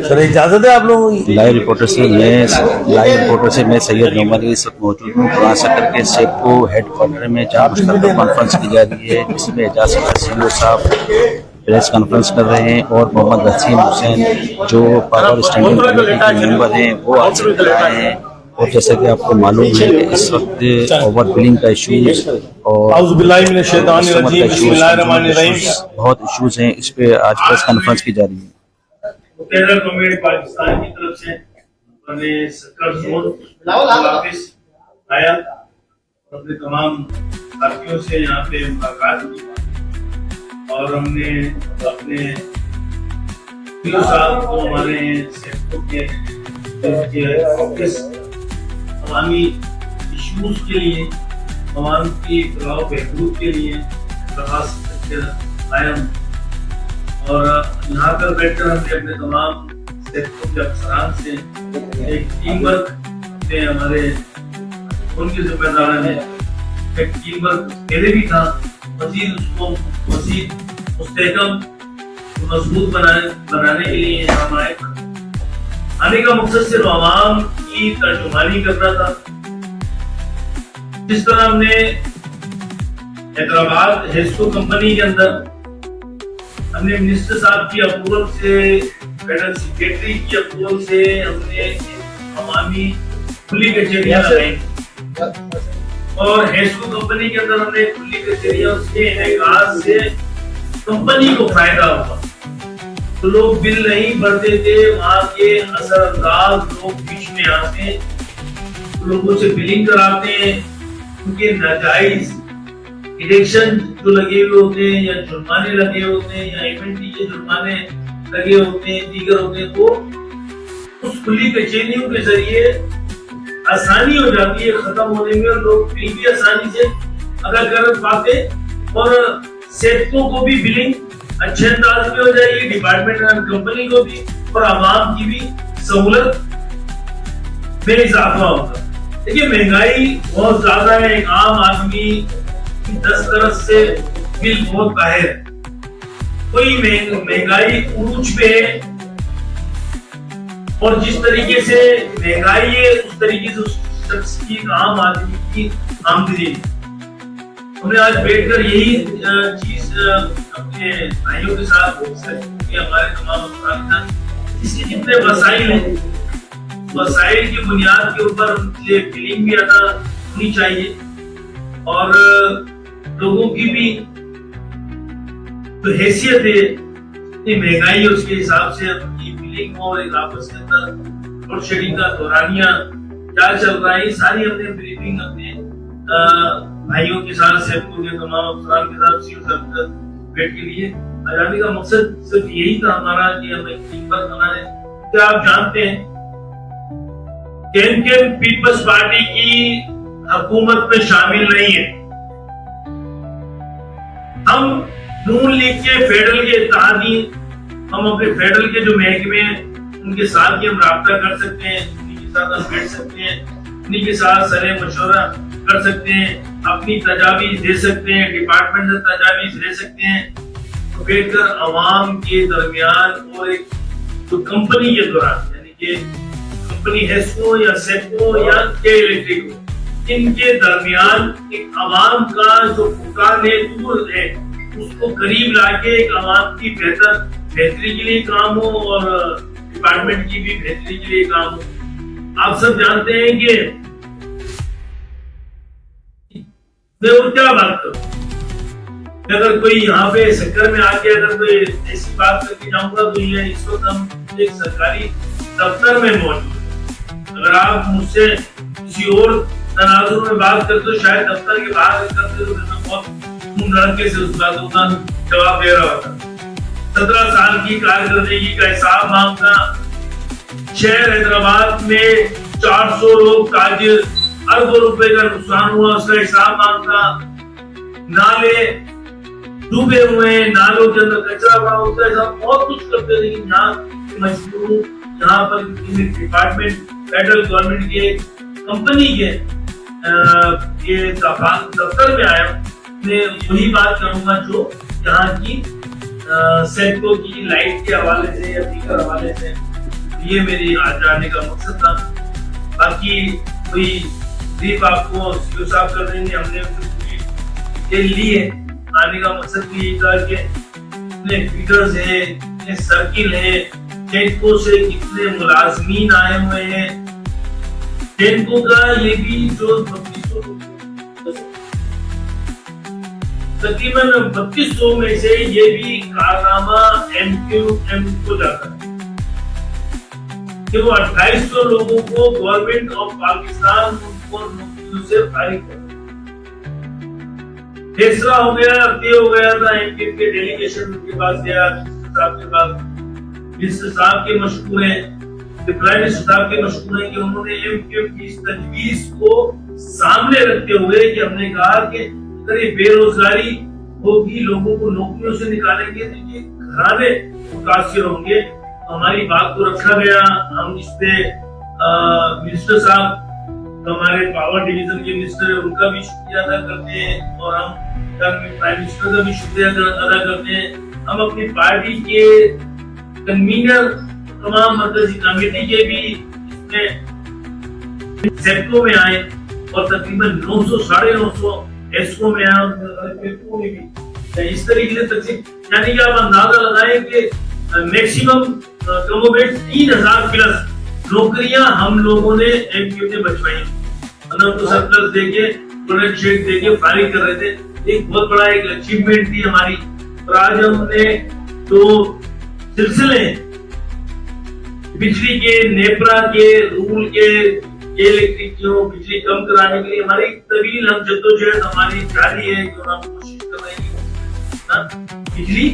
Sir इजाजत है आप लोगों की? लाइव रिपोर्टर से मैं सैयद नोमानी इस वक्त मौजूद हूँ पुराना सर्कल के सेपको हेडक्वार्टर में, जहाँ मुश्तरका कॉन्फ्रेंस की जा रही है, जिसमें एजाज सीईओ साहब प्रेस कॉन्फ्रेंस कर रहे हैं और मोहम्मद वसीम हुसैन जो पावर स्टैंडिंग कमेटी के मेंबर हैं वो हाजिर कर रहे हैं। और जैसा कि आपको मालूम है कि इस वक्त ओवर बिलिंग का इशूज और बहुत इशूज हैं, इस पे आज प्रेस कॉन्फ्रेंस की जा रही है। फेडरल कम्युनिटी पाकिस्तान की तरफ से अपने सर्कल जोन ऑफिस आया, अपने तमाम साथियों से यहाँ पे मुलाकात की और हमने अपने साहब को हमारे सेक्टर के ऑफिस अवामी इश्यूज के लिए, अवाम की फलाह बहबूद के लिए दरखास्त आया हूँ। और यहाँ पर बैठकर हमने अपने तमाम सेक्टर के अफसरान से एक टीम वर्क में हमारे उनके जिम्मेदार ने एक टीम वर्क पहले भी था, मजीद उसको मजीद मुस्तहकम मजबूत बनाने के लिए हम आए। आने का मकसद सिर्फ आवाम की तर्जुमानी करना था। जिस तरह हमने हैदराबाद हेस्को कंपनी के अंदर हमने मिनिस्टर साहब की अप्रूवल से, फेडरल सेक्रेटरी की अप्रूवल से हमने अवामी खुली कचहरियां लगाई और हेस्को कंपनी के अंदर हमने खुली कचहरियां उसके इनेकाज से कंपनी को फायदा हुआ। तो लोग बिल नहीं भरते थे, वहां के असरअंदाज लोग बीच में आते, लोगों से बिलिंग कराते हैं, उनके नाजायज इलेक्शन जो लगे हुए होते हैं या जुर्माने लगे होते हैं या इवेंटी के जुर्माने लगे होते हैं, दीगर होते हैं, तो उस खुली कचहरियों के जरिए आसानी हो जाती है खत्म होने में और लोग बिल भी आसानी से अदा कर पाते और सेक्टरों को भी बिलिंग अच्छे अंदाज में हो जाएगी, डिपार्टमेंट एंड कंपनी को भी और आवाम की भी सहूलत में इजाफा होगा। देखिए महंगाई बहुत ज्यादा है, एक आम आदमी 10 तरह से बिल बहुत बाहर है, कोई महंगाई ऊंच पे है और जिस तरीके से महंगाई है उस तरीके से उस शख्स की आम आदमी की आमदनी। हमने आज बैठकर यही चीज अपने भाइयों के साथ हमारे तमाम अफराद इसके जितने वसाइल हैं, वसाइल की बुनियाद के ऊपर उनसे बिलिंग भी अदा होनी चाहिए और लोगों की भी तो हैसियत है, महंगाई है उसके हिसाब से उनकी बिलिंग और एक आपस के अंदर लोड शेडिंग का दौरानिया क्या चल रहा है, सारी हमने ब्रीफिंग अपने भाइयों के साथ, सेक्टर के तमाम अफसरान के साथ बैठ के लिए आजादी का मकसद सिर्फ यही था हमारा कि हमें टीम वर्क बनाने। क्या आप जानते हैं के पीपल्स पार्टी की हुकूमत में शामिल नहीं है, हम नून लीग के फेडरल के इत्तेहादी, हम अपने फेडरल के जो महकमे उनके साथ भी हम राब्ता कर सकते हैं, उन्हीं के साथ हम बैठ सकते हैं, उन्हीं के साथ सलाह मशवरा कर सकते हैं, अपनी तजावीज दे सकते हैं, डिपार्टमेंट से तजावीज दे सकते हैं, तो बैठकर अवाम के दरमियान और एक तो कंपनी के दौरान, यानी कि कंपनी हेस्को या सेप्को या के इलेक्ट्रिक इनके दरमियान एक अवाम का जो फुकान है दूर है उसको करीब लाके एक अवाम की बेहतरी के लिए काम हो और डिपार्टमेंट की भी बेहतरी के लिए काम हो। आप सब जानते हैं कि मैं और क्या बात करूं, अगर कोई यहाँ पे शक्कर में आके अगर कोई ऐसी बात करके जाऊंगा तो ये इस वक्त हम एक सरकारी दफ्तर में मौजूद है। अगर आप मुझसे किसी और तनाजुर में बात करते तो शायद दफ्तर के बाहर करते तो मैं बहुत धड़के से उस बातों का जवाब दे रहा होता। 17 साल की कारकर्दगी का हिसाब मांगना, शहर हैदराबाद में 400 लोग ताजिर अरबों रुपए का नुकसान हुआ उसका हिसाब मांगना, नाले डूबे हुए, नालों के अंदर कचरा पड़ा होता है, बहुत कुछ करते, लेकिन यहाँ मजबूर यहाँ पर डिपार्टमेंट फेडरल गवर्नमेंट के कंपनी के दफ्तर में आया, मैं वही बात करूंगा जो यहाँ की सेल्को की लाइट के हवाले से या दीगर हवाले से, ये मेरी आज आने का मकसद था। बाकी कोई ब्रीफ आपको सीओ साहब कर देंगे, हमने पूरी डिटेल ली है। आने का मकसद भी यही था कि कितने फीडर्स है, कितने सर्किल है, टेंको से कितने मुलाजमीन आए हुए हैं, टेंको का ये भी जो 3200 में से ये भी कारनामा MQM को जाता है कि वो 2800 लोगों को गवर्नमेंट ऑफ पाकिस्तान उनको नौकरियों से फारिग कर। फैसला हो गया, तय हो गया था। एमपी के डेलीगेशन के पास गया, साहब के पास, मिनिस्टर साहब के मशहूर हैं, प्राइम मिनिस्टर साहब के मशहूर हैं कि उन्होंने एमक्यूएम की इस तजवीज को सामने रखते हुए कि हमने कहा कि अगर ये बेरोजगारी होगी, लोगों को नौकरियों से निकालेंगे तो ये घराने मुतासिर होंगे। तो हमारी बात को रखा गया। हम इस पे मिनिस्टर साहब, तो हमारे पावर डिवीजन के मिनिस्टर है, उनका भी शुक्रिया अदा करते हैं और हम प्राइम मिनिस्टर का भी शुक्रिया अदा करते हैं। हम अपनी पार्टी के कन्वीनर, तमाम मरकजी कमेटी के भी इसमें सेक्टरों में आए और तकरीबन 900 साढ़े 900 एसओ में आए भी इस तरीके से तकसीम, यानी कि आप अंदाजा लगाएं कि मैक्सिमम कमोबेश 3000 प्लस नौकरियां हम लोगों ने एमक्यू ने बचवाई। तो सरप्लस देके, प्रोडक्ट शेक देके फारिग कर रहे थे। एक बहुत बड़ा एक अचीवमेंट थी हमारी। और आज हमने जो सिलसिले बिजली के, नेपरा के, रूल के, इलेक्ट्रिक बिजली कम कराने के लिए हमारी तवील हम जद्दोजहद हमारी जारी है, जो हम कोशिश कर रहे हैं बिजली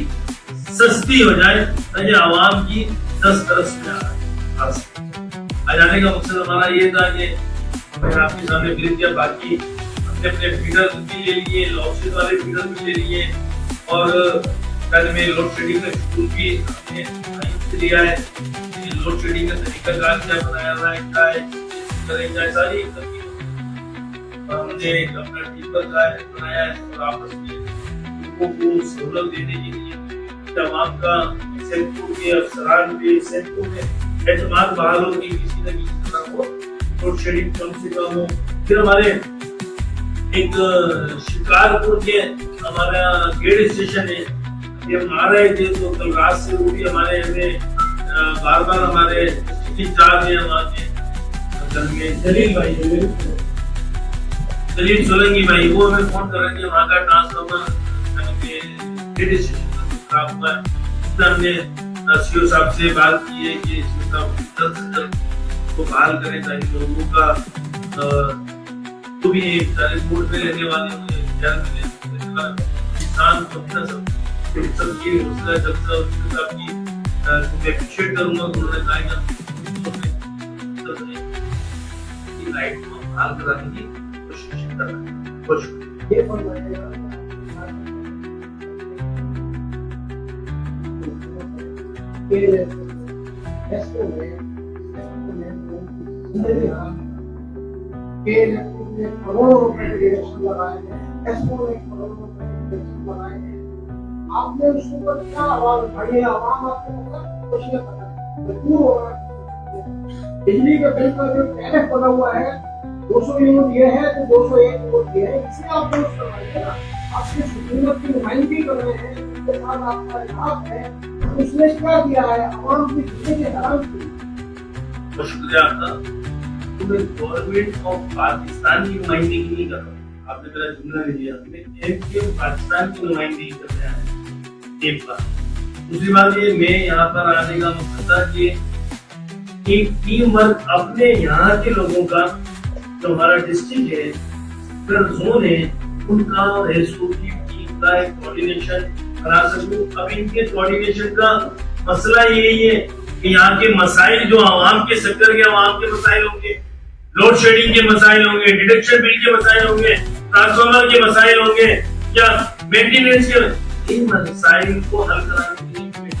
सस्ती हो जाए, ताकि आवाम की दस तरस में आज आने का मकसद हमारा ये था कि मैंने आपके सामने भेज दिया। बाकी हमने अपने फीडर भी ले लिए, लॉसेस वाले फीडर भी ले लिए और कल में लोड शेडिंग का शेड्यूल भी हमने लिया है। लोड शेडिंग का तरीका क्या बनाया हुआ है, क्या है करेंगे, सारी हमने एक अपना टीपर का बनाया है और आपस में लोगों को सहूलत देने के लिए तमाम का सेक्टर के अफसरान के सेक्टर में एतमाद बहाल होगी, किसी न किसी तरह को लोड शेडिंग कम से कम हो। फिर हमारे एक शिकारपुर के हमारा गेट स्टेशन है, ये हम आ रहे थे तो कल रात से वो भी हमारे हमें बार बार हमारे इंचार्ज है वहाँ के दलील सोलंकी भाई, वो हमें फोन कर रहे थे वहाँ का ट्रांसफार्मर गेट स्टेशन खराब हुआ है। हमने सीओ साहब से बात की है कि सीओ साहब जल्द से जल्द को बहाल करें ताकि लोगों का जो भी बोर्ड पे रहने वाले किसान को सबकी हौसला सबकी अप्रिशिएट करूंगा। उन्होंने कहा लाइट को बहाल कराने की कोशिश कर रहे हैं। करोड़ों रुपए डिरेक्शन लगाए हैं, एसपो ने करोड़ों रुपए डिरेक्शन लगाए हैं। आपने उसके ऊपर क्या आवाज उठाई है? आवाम आपको कुछ नहीं पता, दूर हो रहा है। बिजली के बिल का जो टैरिफ बना हुआ है 200 यूनिट ये है तो 201 यूनिट ये है, इसे आप दोस्त करवाइए ना। आपकी हुकूमत की नुमाइंदगी कर रहे हैं, उसके साथ आपका इलाज है, उसने क्या किया है? आवाम की जिंदगी हराम की। बहुत शुक्रिया आपका। गवर्नमेंट ऑफ पाकिस्तान की नुमाइंदगी नहीं कर रहा, आपने मेरा जुमला ले लिया। एमक्यूएम पाकिस्तान की नुमाइंदगी कर रहा है, एक बात। दूसरी बात ये, मैं यहाँ पर आने का मकसद था कि एक टीम वर्क अपने यहाँ के लोगों का, जो हमारा डिस्ट्रिक्ट है, जोन है, उनका एसओपी टीम का एक कोऑर्डिनेशन बना सकूं। अब इनके कोऑर्डिनेशन का मसला यही है कि यहाँ के मसाइल जो आवाम के सेक्टर के आवाम के मसाइल होंगे, लोड शेडिंग के मसाइल होंगे, डिडक्शन बिल के मसाइल होंगे, ट्रांसफार्मर के मसाइल होंगे या मेंटेनेंस के, इन मसाइल को हल कराने के लिए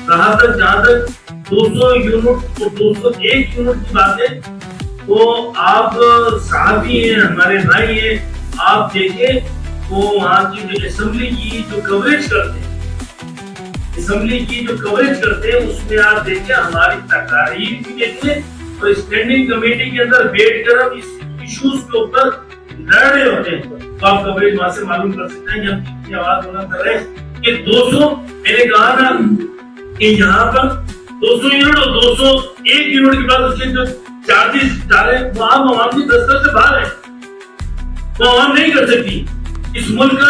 रहा तक जहां तक 200 यूनिट और 201 यूनिट की बात है, तो आप साथी हैं, हमारे भाई हैं, आप देखें तो वहाँ की जो असेंबली की जो कवरेज करते हैं, असेंबली की जो कवरेज करते हैं उसमें आप देखिए हमारी तकरीर भी देखिए और स्टैंडिंग कमेटी के अंदर बैठकर हम इस इश्यूज के ऊपर लड़ रहे होते हैं, तो आप कवरेज वहां से मालूम कर सकते हैं कि हम कितनी आवाज बुलंद कर रहे हैं कि 200 मैंने कहा ना कि यहाँ पर 200 यूनिट और 201 यूनिट के बाद उसके जो चार्जेस डाले वो आवाम की दस्तक से बाहर है, वो आवाम नहीं कर सकती। इस मुल्क का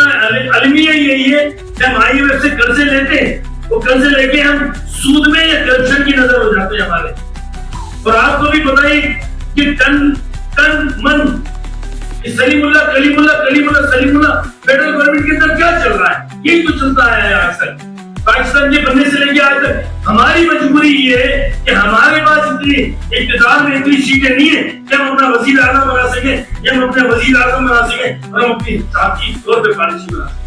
अलमिया यही है कि हम IMF से कर्जे लेते हैं, वो कर्जे लेके हम सूद में या करप्शन की नजर हो जाते हैं हमारे। और आपको भी पता है कि तन मन सलीमुल्लाह कलीमुल्लाह कलीमुल्लाह सलीमुल्लाह फेडरल गवर्नमेंट के अंदर क्या चल रहा है, यही तो चलता है आज तक। पाकिस्तान के बनने से लेके आज तक हमारी मजबूरी ये है कि हमारे पास इतनी इक़्तिदार में इतनी सीटें नहीं है कि हम अपना वज़ीर आज़म बना सके या हम अपने वज़ीर आज़म बना सके और हम अपनी साथी तौर पे पॉलिसी बना सके।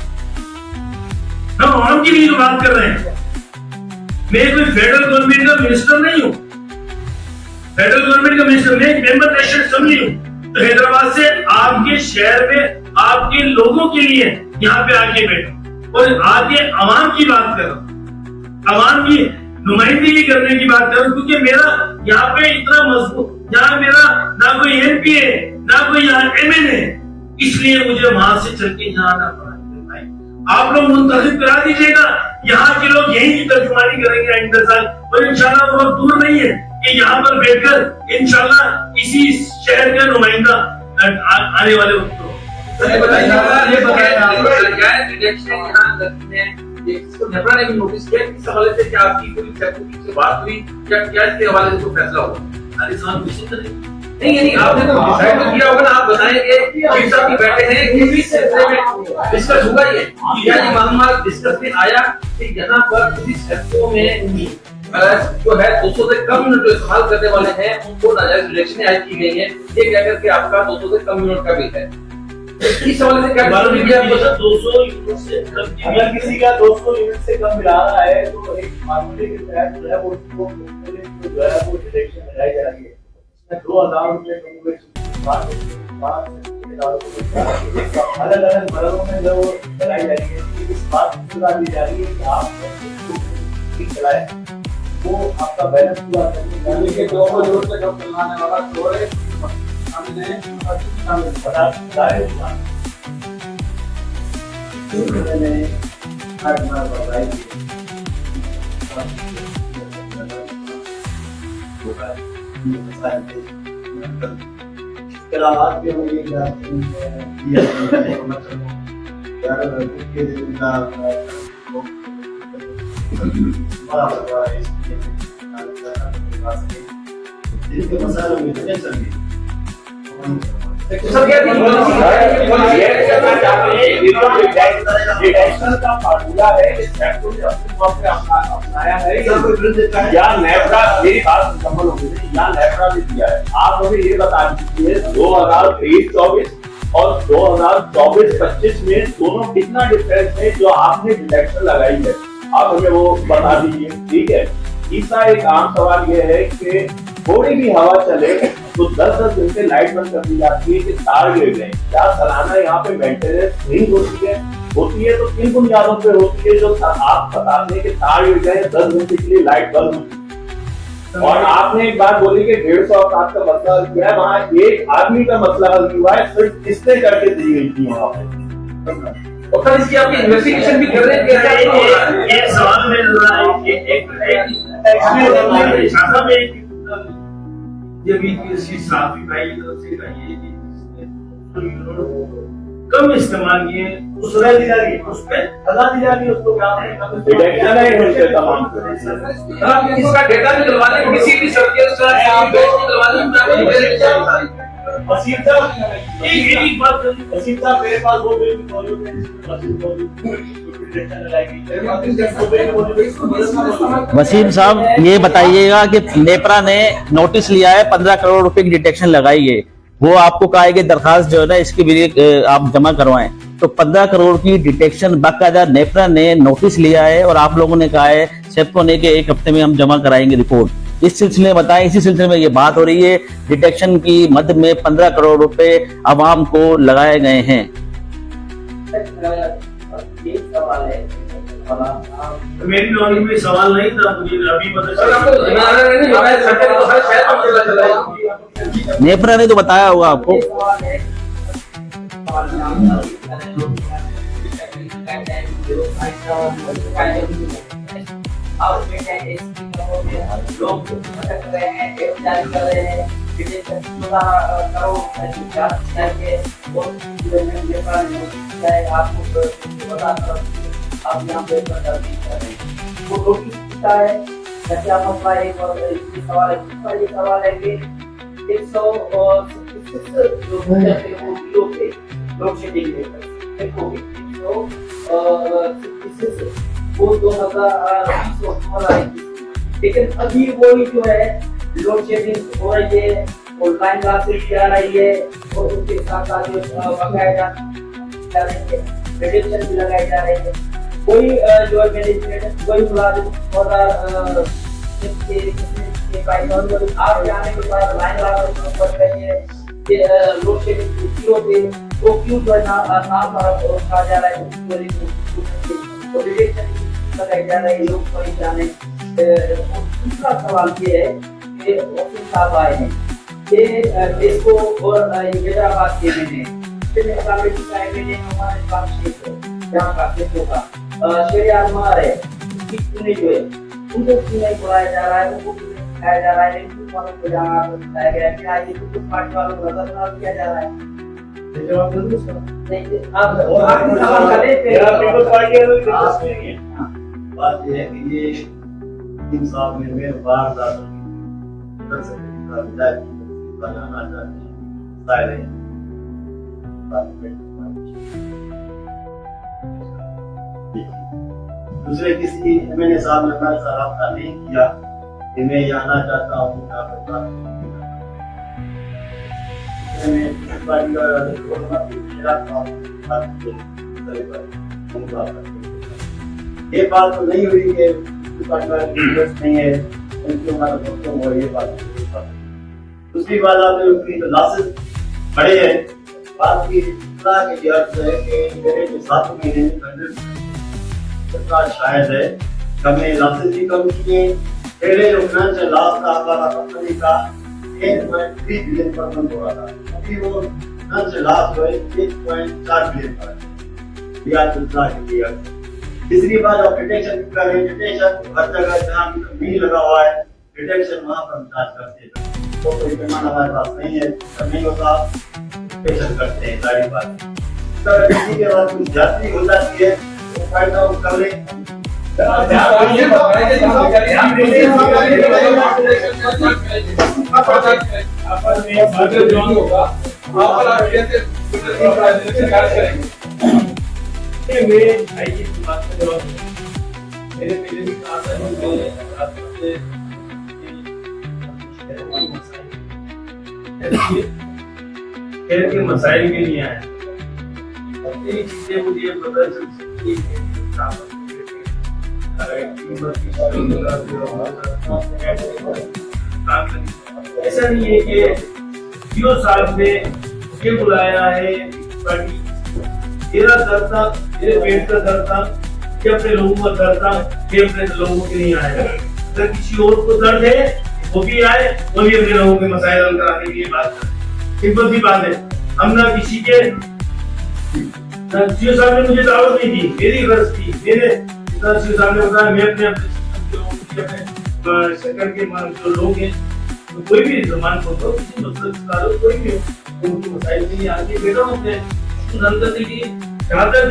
हम आवाम की भी बात कर रहे हैं। मैं कोई फेडरल गवर्नमेंट का मिनिस्टर नहीं हूँ, फेडरल गवर्नमेंट का मिनिस्टर, मैं एक मेंबर नेशनल असेंबली हूँ। तो हैदराबाद से आपके शहर में आपके लोगों के लिए यहाँ पे आके बैठो और आगे अवाम की बात करो, अवाम की नुमाइंदगी करने की बात करो, क्योंकि मेरा यहाँ पे इतना मजबूत, यहाँ मेरा ना कोई MP है ना कोई यहाँ MN है, इसलिए मुझे वहां से चल के यहाँ आना पड़ा। आप लोग मुंतखब करा दीजिएगा, यहाँ के लोग यही की तर्जुमानी करेंगे आइंदा साल, और इंशाल्लाह वो वक्त दूर नहीं है कि यहाँ पर बैठकर इंशाल्लाह इसी शहर का नुमाइंदा आने वाले वक्त को नेपरा ने भी नोटिस किया, इस हवाले से क्या आपकी कोई से बात हुई, क्या इसके हवाले से कोई फैसला हुआ? नहीं, आपने तो डिसाइड तो किया होगा ना, आप बताएंगे चीफ साहब भी बैठे हैं, किस सिलसिले में डिस्कस हुआ ये, क्या ये मालूमात डिस्कस में आया कि यहाँ पर किसी सेक्टरों में जो है 200 से कम यूनिट जो इस्तेमाल करने वाले हैं उनको नाजायज रिजेक्शन ऐड की गई है, ये कहकर के आपका 200 से कम यूनिट का बिल है। इस हवाले से क्या 200 यूनिट से कम, अगर किसी का 200 यूनिट से कम मिला रहा है तो एक मामले के तहत जो है वो जो है वो डिटेक्शन लगाई जा रही है। इसमें 2000 रुपए अलग अलग मरलों में जो लगाई जा रही है, इस बात की सलाह दी जा रही है कि आप चलाए वो आपका बैलेंस पूरा करने के 200 यूनिट से कम चलाने वाला स्टोरेज हमने बता सारे मैंने हर बार बताई इसके अलावा भी हम ये का फार्मूला है अपनाया है या नेपरा, मेरी बात मुकम्मल हो गई, या नेपरा ने दिया है। आप हमें ये बता दीजिए 2023-24 और 2024-25 में दोनों कितना डिफरेंस है जो आपने डिटेक्शन लगाई है, आप हमें वो बता दीजिए, ठीक है। तीसरा एक आम सवाल ये है कि थोड़ी भी हवा चले तो 10-10 दिन से लाइट बंद कर दी जाती है कि तार गिर गए, क्या सालाना यहाँ पे मेंटेनेंस नहीं होती है तो किन बुनियादों पे होती है जो आप बताते हैं कि तार गिर गए 10 घंटे के लिए लाइट बंद होती है। और आपने एक बात बोली कि 150 अफराद का मसला हल किया है, वहाँ एक आदमी का मसला हल हुआ है, सिर्फ किसने करके दी गई थी वहाँ पे, और फिर इसकी आपकी इन्वेस्टिगेशन भी कर रहे हैं। ये सवाल में कम इस्तेमाल किए उस सजा दी जा रही है, उस पे सजा दी जा रही है, उसको डिटेक्शन है उनके तमाम आप इसका डेटा निकलवा लें, किसी भी सर्किल से आप निकलवा लें। वसीम साहब एक बात वसीम साहब मेरे पास वो बिल मौजूद है। वसीम साहब ये बताइएगा कि नेपरा ने नोटिस लिया है 15 करोड़ रुपए की डिटेक्शन लगाई है, वो आपको कहा है कि दरखास्त जो है ना इसके लिए आप जमा करवाएं, तो 15 करोड़ की डिटेक्शन बाकायदा नेपरा ने नोटिस लिया है और आप लोगों ने कहा है सेप्को ने कि 1 हफ्ते में हम जमा कराएंगे रिपोर्ट। इस सिलसिले में बताएं, इसी सिलसिले में ये बात हो रही है डिटेक्शन की मद में 15 करोड़ रुपए आवाम को लगाए गए हैं। एक सवाल है मेरी नॉलेज में सवाल नहीं था, मुझे अभी पता सर आपको नहीं बताया सरकार तो हर शहर में चला चला है। नेप्रा ने तो बताया होगा आपको। लोग भटक रहे हैं, जारी कर रहे हैं, आपको आप यहाँ पे वो नोटिस किया है। जैसे आप अपना एक सवाल है, ये सवाल है कि 166 जो किलो थे लोड शेडिंग में वो 2020 अक्टूबर आई थी, लेकिन अभी वही जो है लोड शेडिंग हो रही है, ऑनलाइन क्लासेस भी आ रही है और उसके साथ साथ जो लगाए जा रहे हैं, प्रेडिक्शन भी लगाए जा रहे हैं। वही जो है मैनेजमेंट वही मुलाजिम और आप जाने के बाद लाइन लगा पड़ रही है कि लोड शेडिंग क्यों थे, वो क्यों जो है नाम कहा जा रहा है, तो प्रेडिक्शन लगाई जा रही है, लोग परेशान हैं। दूसरा सवाल ये है कि वकील साहब आए हैं, ये देश को और हैदराबाद के में हमारे पास क्षेत्र जहाँ का क्षेत्रों का शेरियार मार है, उसकी पुणे जो है उनको क्यों नहीं बुलाया जा रहा है, उनको क्यों नहीं दिखाया जा रहा है, लेकिन वालों को जहाँ बताया गया कि आज कुछ पार्टी वालों को नजरअंदाज किया जा रहा है। जवाब दे दो सर। नहीं आप सवाल करें बात यह है कि ये टीम साहब ने मेरे बार कर सकते हैं बनाना चाहते हैं शायद है। दूसरे किसी एमएलए साहब ने मेरे साथ रब्ता नहीं किया कि मैं ये आना चाहता हूँ, ये बात तो नहीं हुई कि इंटरेस्ट नहीं है, उनकी हमारा दोस्तों हो, ये बात दूसरी बात आपने उनकी लॉसेस बड़े हैं। बात की इतना की अर्थ है कि मेरे जो 7 महीने में सरकार शायद है हमने लॉसेस भी कम किए। पहले जो फाइनेंशियल लॉस था हमारा कंपनी का 1.3 बिलियन पर बंद हो रहा था, अभी वो फाइनेंशियल लॉस जो है 1.4 बिलियन पर है। तीसरी बात और डिटेक्शन का डिटेक्शन हर जगह जहाँ भी लगा हुआ है, डिटेक्शन वहाँ पर हम चार्ज करते हैं, तो कोई पैमाना हमारे पास नहीं है, नहीं होता डिटेक्शन करते हैं सारी बात। अगर किसी के बाद कुछ जाती हो जाती है तो फायदा कर ले। मेरे पहले भी कहा था खेल के मसाइल के लिए आए, ये चीजें मुझे पता चल सकती है। ऐसा नहीं है कि जियो साहब ने मुझे बुलाया है, मेरा दर्द था, मेरे पेट का दर्द था, कि अपने लोगों का दर्द था, कि अपने लोगों के नहीं आएगा। अगर किसी और को दर्द है वो भी आए, वो भी अपने लोगों के मसाइल हल कराने के लिए बात करें। सिंपल सी बात है, हम ना किसी के सीओ साहब ने मुझे दावत नहीं दी, मेरी गर्ज थी, मेरे सीओ साहब ने बताया मैं अपने सेक्टर के जो लोग हैं तो कोई भी जमान को तो किसी मसले कोई भी उनकी मसाइल के लिए आगे बैठा हूँ अपने हल करने के लिए। जहाँ तक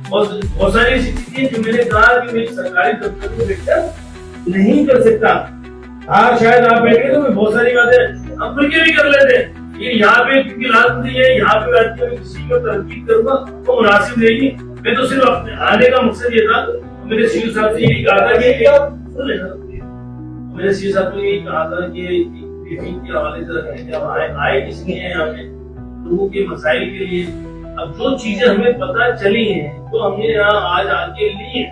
बहुत सारी ऐसी चीजें जो मैंने कहा कि मैं सरकारी दफ्तर में बैठकर नहीं कर सकता, हाँ शायद आप बैठे तो मैं बहुत सारी बातें हम खुल के भी कर लेते, लेकिन यहाँ पे क्योंकि लालच नहीं है, यहाँ पे बैठ के किसी को तनकीद करूंगा तो मुनासिब रहेगी। मैं तो सिर्फ अपने आने का मकसद ये था, मेरे सीओ साहब से यही कहा था कि मेरे सीओ साहब ने यही कहा था कि ब्रीफिंग के हवाले से रखें, जब आए किस लिए यहाँ पे लोगों के मसाइल के लिए। अब जो चीजें हमें पता चली हैं तो हमने यहाँ आज आके ली है,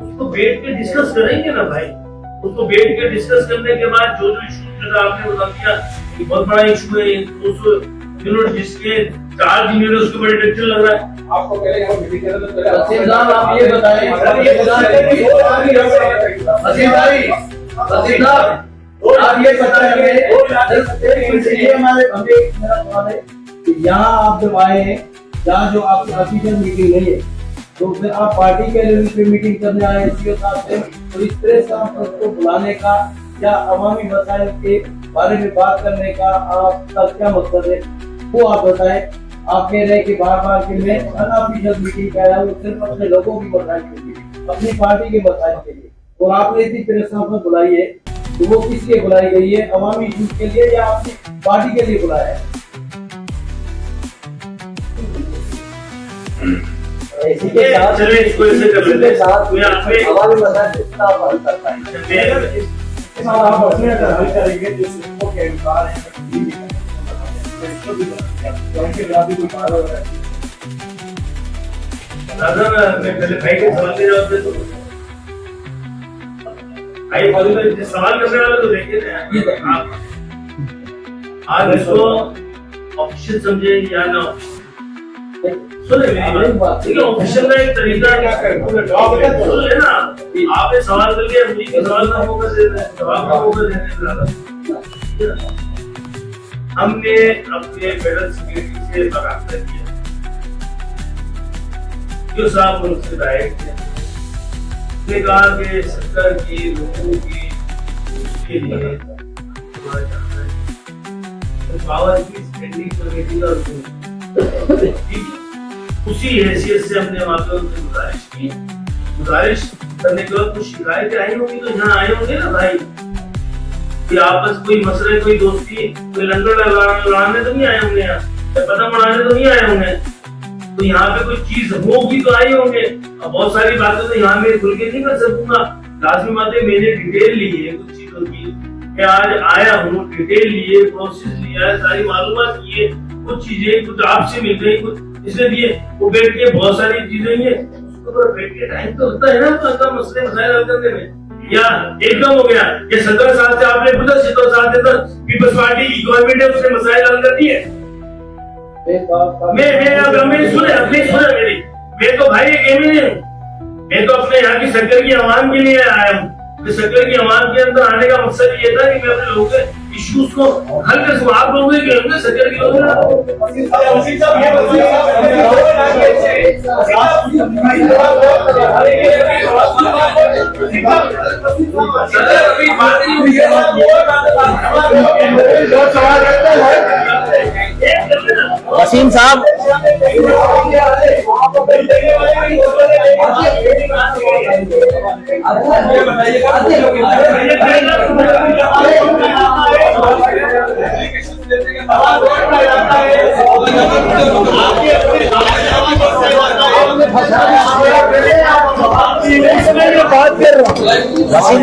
उसको बैठ के डिस्कस करेंगे ना भाई। उसको बैठ के डिस्कस करने के बाद जो जो इशू आपने बता दिया कि बहुत बड़ा इशू है, जिन्होंने जिसके चार्ज नहीं उसके बड़े टेंशन लग रहा है। आपको पहले यहाँ मीटिंग करना तो पहले वसीम साहब आप ये बताएं, वसीम साहब आप ये बताएं कि यहाँ आप जब आए हैं, जहाँ जो आपकी ऑफिशियल मीटिंग नहीं है, तो फिर आप पार्टी के लेवल पे मीटिंग करने आए सीओ साहब से, तो इस तरह से आप सबको बुलाने का या अवामी मसाइल के बारे में बात करने का आपका क्या मकसद है, वो आप बताएं। आप कह रहे हैं कि बार बार कि मैं अनऑफिशियल मीटिंग का आया हूँ सिर्फ अपने लोगों की मसाइल के लिए, अपनी पार्टी के मसाइल के लिए, और आपने इतनी प्रेस कॉन्फ्रेंस बुलाई है, तो वो किस लिए बुलाई गई है? अवामी इश्यूज के लिए या अपनी पार्टी के लिए बुलाया है? इसी के साथ चलिए इसको ऐसे कर लेते हैं। कोई आपने अवामी मसाइल कितना हल कर पाएंगे? आप अपने अगर हल करेंगे जो सिस्टम के अनुसार है क्योंकि अभी कोई बात हो रहा है। दादा मैं पहले भाई के सवाल के जवाब दे दूं। भाई फॉलो में सवाल करने वाला तो देखिए ना आप आज इसको ऑप्शन समझे या ना सुने मेरी बात। देखिए ऑप्शन का एक तरीका क्या है सुन लेना। आप ये सवाल करके मुझे सवाल का मौका दे रहे हैं, जवाब का मौका देने वाला। हमने अपने फेडरल सेक्रेटरी से बात किया, जो साहब उनसे डायरेक्ट किया, उसने कहा कि सरकार की लोगों की उसके लिए पावर की स्टैंडिंग कमेटी का उसी हैसियत से हमने वहां पर उनसे गुजारिश करने के बाद कुछ शिकायतें आई होंगी तो यहाँ आए होंगे ना भाई कि आपस कोई मसले कोई दोस्ती कोई लंगर लड़ाने तो नहीं आए होंगे, यहाँ पतंग उड़ाने तो नहीं आए होंगे, तो यहाँ पे कोई चीज होगी तो आए होंगे। अब बहुत सारी बातें तो यहाँ में खुल के नहीं कर सकूंगा, लाजमी बात है मैंने डिटेल ली है कुछ चीजों की, मैं आज आया हूँ डिटेल लिए प्रोसेस लिया है, सारी मालूमात की है, कुछ चीजें कुछ आपसे मिल गई कुछ इसलिए दिए, वो बैठ के बहुत सारी चीजें हैं उसको बैठ के टाइम तो होता है ना तो मसले मसाइल हल करने में। या एकदम हो गया ये 17 साल से आपने पूछा 17 साल से तो पीपल्स पार्टी की गवर्नमेंट है उसने मसाइल हल कर दिए। मैं सुने अपनी सुने मेरी, मैं तो भाई एक एम नहीं हूँ, मैं तो अपने यहाँ की शक्कर की आवाम के लिए आया हूँ। शक्कर की आवाम के अंदर आने का मकसद ये था कि मैं अपने लोगों के इश्यूज को हल कर सकूं। आप लोगों के शक्कर की लोग वसीम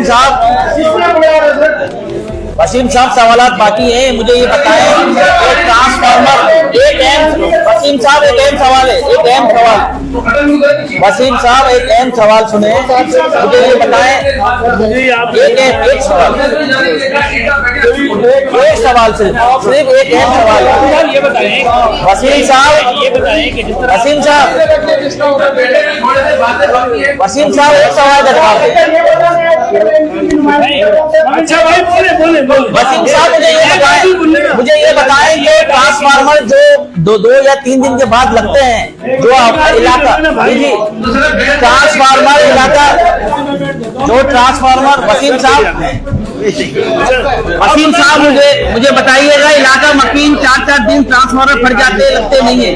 साहब वसीम साहब सवालात बाकी हैं, मुझे ये बताएं ट्रांसफार्मर एक वसीम साहब एक अहम सवाल है, एक अहम सवाल वसीम साहब एक अहम सवाल सुने, मुझे ये बताएं एक सवाल से सिर्फ एक अहम सवाल ये बताएं वसीम साहब एक सवाल का जवाब अच्छा भाई बोले वसीम साहब मुझे ये बताएं कि ट्रांसफार्मर जो दो या 3 दिन के बाद लगते हैं जो आपका इलाका ट्रांसफार्मर इलाका जो ट्रांसफार्मर वसीम साहब मुझे बताइएगा इलाका मकीन 4-4 दिन ट्रांसफार्मर फट जाते लगते नहीं है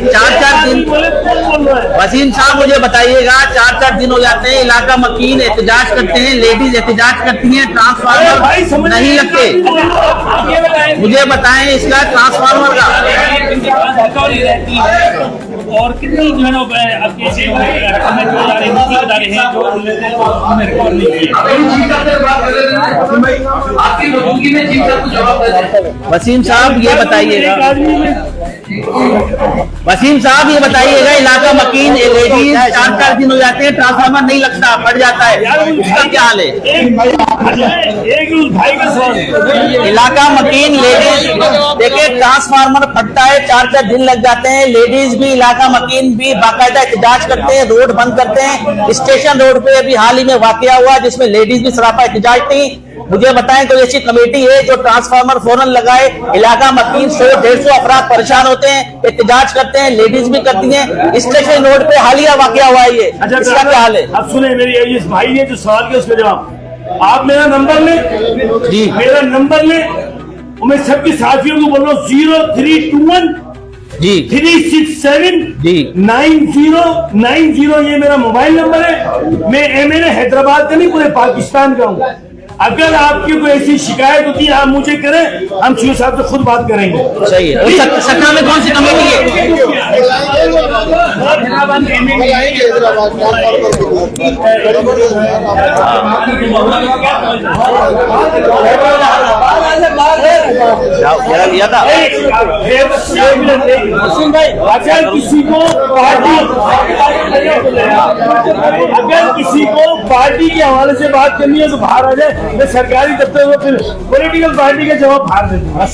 4-4 दिन वसीम साहब मुझे बताइएगा 4-4 दिन हो जाते हैं इलाका मकीन एहतजाज करते हैं लेडीज एहतजाज करती हैं ट्रांसफार्मर नहीं लगते मुझे बताएं इसका ट्रांसफार्मर का और कितनी जो है ना आपके रकम में जो जा रहे हैं जो उन्होंने रिकॉर्ड नहीं किया। वसीम साहब ये बताइएगा वसीम साहब ये बताइएगा, इलाका मकीन लेडीज 4-4 दिन हो जाते हैं, ट्रांसफार्मर नहीं लगता, फट जाता है, उसका क्या हाल है? एक भाई का सवाल, इलाका मकीन लेडीज, देखिए ट्रांसफार्मर फटता है, 4-4 दिन लग जाते हैं। लेडीज भी, इलाका मकीन भी बाकायदा एहतजाज करते हैं, रोड बंद करते हैं। स्टेशन रोड पे अभी हाल ही में वाकया हुआ जिसमें लेडीज भी सरापा एहतजाज थी। मुझे बताएं कोई ऐसी कमेटी है जो ट्रांसफार्मर फौरन लगाए? इलाका मकीन 100-150 अफराद परेशान होते हैं, एहतजाज करते हैं, लेडीज भी करती हैं। स्टेशन रोड पे हालिया वाकया हुआ है ये, इसका क्या हाल है? अब सुने मेरी इस भाई ने जो सवाल किया उसका जवाब, आप मेरा नंबर लें जी, मेरा नंबर लें और मैं सबके साथियों को बोल रहा हूँ 0321 जी 367 जी 9090, ये मेरा मोबाइल नंबर है। मैं MNA हैदराबाद का नहीं, पूरे पाकिस्तान का हूँ। अगर आपकी कोई ऐसी शिकायत होती है आप मुझे करें, हम सीओ साहब से खुद बात करेंगे। सही है। और सतना में कौन सी कमेटी है? लिया था। अगर किसी को पार्टी के हवाले से बात करनी है तो बाहर आ जाए, मैं सरकारी दफ्तर में फिर पॉलिटिकल पार्टी का जवाब फाड़ देता है।